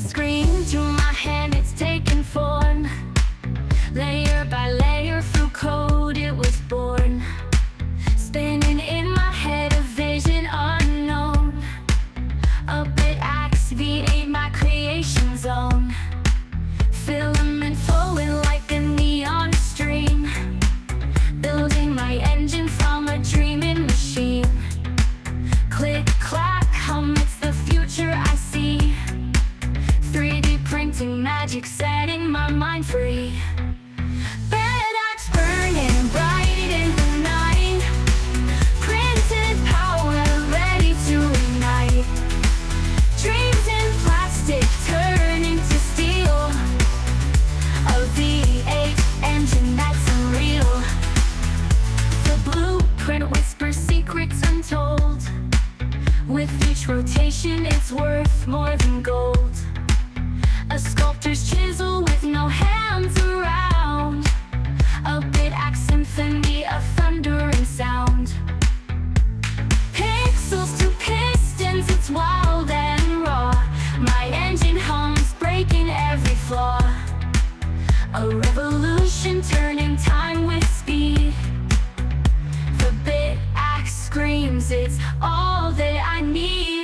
scream to my hand, it's taken form. Layer by layer through code it was born. Spinning in my head a vision unknown. A Bitaxe V8, my creation zone. Filament flowing like a neon stream. Building my engine from a dreaming machine. Click, clack, hum, it's the future I see. 3D printing magic, setting my mind free. Bitaxe burning bright in the night. Printed power ready to ignite. Dreams in plastic turning to steel. A V8 engine that's unreal. The blueprint whispers secrets untold. With each rotation it's worth more than gold. A sculptor's chisel with no hands around. A Bitaxe symphony, a thundering sound. Pixels to pistons, it's wild and raw. My engine hums, breaking every flaw. A revolution turning time with speed. The Bitaxe screams, it's all that I need.